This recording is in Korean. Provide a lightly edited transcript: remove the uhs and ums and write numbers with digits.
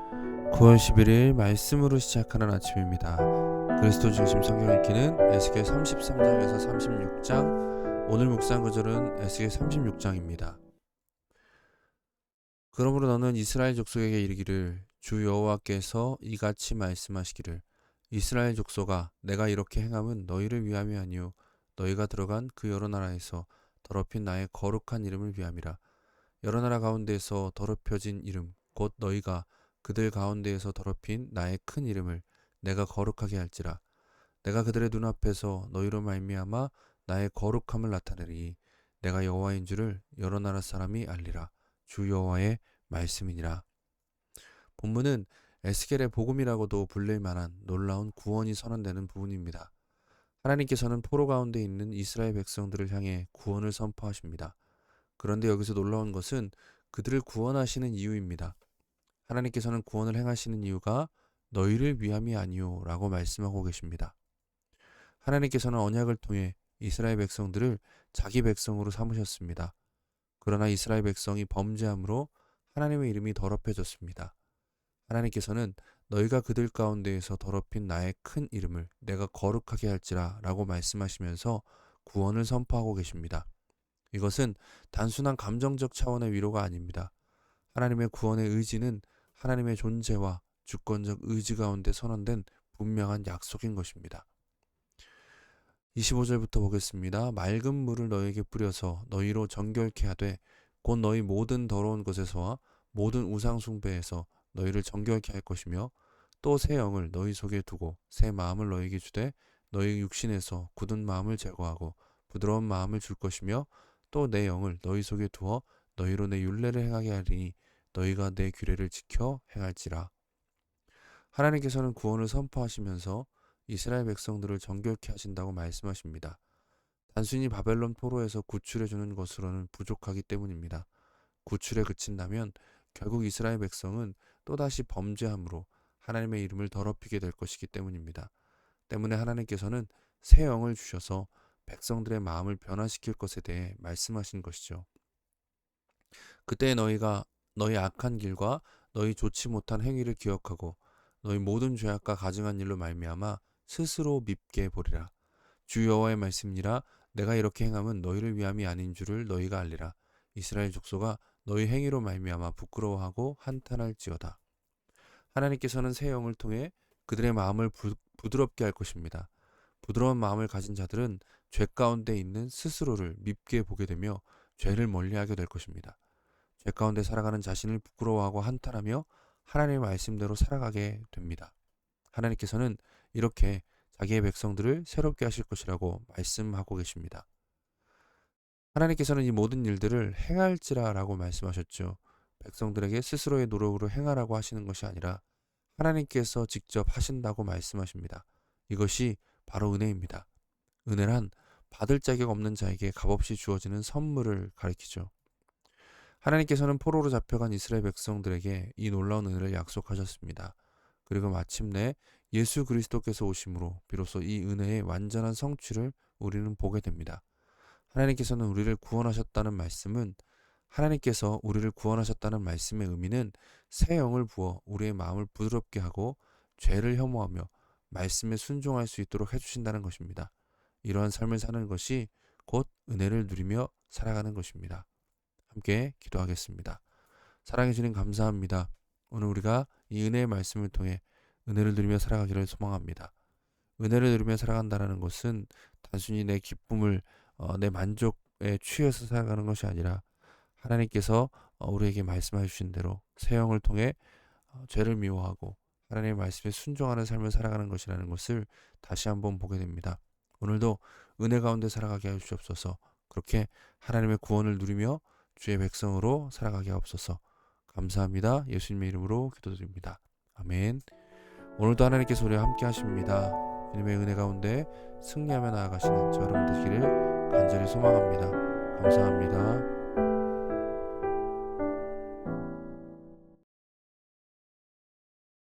9월 11일 말씀으로 시작하는 아침입니다. 그리스도 중심 성경 읽기는 에스겔 33장에서 36장, 오늘 묵상 구절은 에스겔 36장입니다. 그러므로 너는 이스라엘 족속에게 이르기를 주 여호와께서 이같이 말씀하시기를 이스라엘 족속아 내가 이렇게 행함은 너희를 위함이 아니요 너희가 들어간 그 여러 나라에서 더럽힌 나의 거룩한 이름을 위함이라. 여러 나라 가운데에서 더럽혀진 이름 곧 너희가 그들 가운데에서 더럽힌 나의 큰 이름을 내가 거룩하게 할지라. 내가 그들의 눈앞에서 너희로 말미암아 나의 거룩함을 나타내리니 내가 여호와인 줄을 여러 나라 사람이 알리라. 주 여호와의 말씀이니라. 본문은 에스겔의 복음이라고도 불릴 만한 놀라운 구원이 선언되는 부분입니다. 하나님께서는 포로 가운데 있는 이스라엘 백성들을 향해 구원을 선포하십니다. 그런데 여기서 놀라운 것은 그들을 구원하시는 이유입니다. 하나님께서는 구원을 행하시는 이유가 너희를 위함이 아니요 라고 말씀하고 계십니다. 하나님께서는 언약을 통해 이스라엘 백성들을 자기 백성으로 삼으셨습니다. 그러나 이스라엘 백성이 범죄함으로 하나님의 이름이 더럽혀졌습니다. 하나님께서는 너희가 그들 가운데에서 더럽힌 나의 큰 이름을 내가 거룩하게 할지라 라고 말씀하시면서 구원을 선포하고 계십니다. 이것은 단순한 감정적 차원의 위로가 아닙니다. 하나님의 구원의 의지는 하나님의 존재와 주권적 의지 가운데 선언된 분명한 약속인 것입니다. 25절부터 보겠습니다. 맑은 물을 너희에게 뿌려서 너희로 정결케 하되 곧 너희 모든 더러운 것에서와 모든 우상 숭배에서 너희를 정결케 할 것이며 또 새 영을 너희 속에 두고 새 마음을 너희에게 주되 너희 육신에서 굳은 마음을 제거하고 부드러운 마음을 줄 것이며 또 내 영을 너희 속에 두어 너희로 내 율례를 행하게 하리니 너희가 내 규례를 지켜 행할지라. 하나님께서는 구원을 선포하시면서 이스라엘 백성들을 정결케 하신다고 말씀하십니다. 단순히 바벨론 포로에서 구출해 주는 것으로는 부족하기 때문입니다. 구출에 그친다면 결국 이스라엘 백성은 또다시 범죄함으로 하나님의 이름을 더럽히게 될 것이기 때문입니다. 때문에 하나님께서는 새 영을 주셔서 백성들의 마음을 변화시킬 것에 대해 말씀하신 것이죠. 그때 너희가 너희 악한 길과 너희 좋지 못한 행위를 기억하고 너희 모든 죄악과 가증한 일로 말미암아 스스로 밉게 보리라. 주 여호와의 말씀이니라. 내가 이렇게 행함은 너희를 위함이 아닌 줄을 너희가 알리라. 이스라엘 족속아 너희 행위로 말미암아 부끄러워하고 한탄할지어다. 하나님께서는 새 영을 통해 그들의 마음을 부드럽게 할 것입니다. 부드러운 마음을 가진 자들은 죄 가운데 있는 스스로를 밉게 보게 되며 죄를 멀리하게 될 것입니다. 죄 가운데 살아가는 자신을 부끄러워하고 한탄하며 하나님의 말씀대로 살아가게 됩니다. 하나님께서는 이렇게 자기의 백성들을 새롭게 하실 것이라고 말씀하고 계십니다. 하나님께서는 이 모든 일들을 행할지라 라고 말씀하셨죠. 백성들에게 스스로의 노력으로 행하라고 하시는 것이 아니라 하나님께서 직접 하신다고 말씀하십니다. 이것이 바로 은혜입니다. 은혜란 받을 자격 없는 자에게 값없이 주어지는 선물을 가리키죠. 하나님께서는 포로로 잡혀간 이스라엘 백성들에게 이 놀라운 은혜를 약속하셨습니다. 그리고 마침내 예수 그리스도께서 오심으로 비로소 이 은혜의 완전한 성취를 우리는 보게 됩니다. 하나님께서는 우리를 구원하셨다는 말씀은 하나님께서 우리를 구원하셨다는 말씀의 의미는 새 영을 부어 우리의 마음을 부드럽게 하고 죄를 혐오하며 말씀에 순종할 수 있도록 해주신다는 것입니다. 이러한 삶을 사는 것이 곧 은혜를 누리며 살아가는 것입니다. 함께 기도하겠습니다. 사랑해 주님 감사합니다. 오늘 우리가 이 은혜의 말씀을 통해 은혜를 누리며 살아가기를 소망합니다. 은혜를 누리며 살아간다는 것은 단순히 내 기쁨을 내 만족에 취해서 살아가는 것이 아니라 하나님께서 우리에게 말씀해 주신 대로 새 영을 통해 죄를 미워하고 하나님의 말씀에 순종하는 삶을 살아가는 것이라는 것을 다시 한번 보게 됩니다. 오늘도 은혜 가운데 살아가게 해 주옵소서. 그렇게 하나님의 구원을 누리며 주의 백성으로 살아가게 하옵소서. 감사합니다. 예수님의 이름으로 기도드립니다. 아멘. 오늘도 하나님께서 우리와 함께 하십니다. 주님의 은혜 가운데 승리하며 나아가시는 저 여러분 되시기를 간절히 소망합니다. 감사합니다.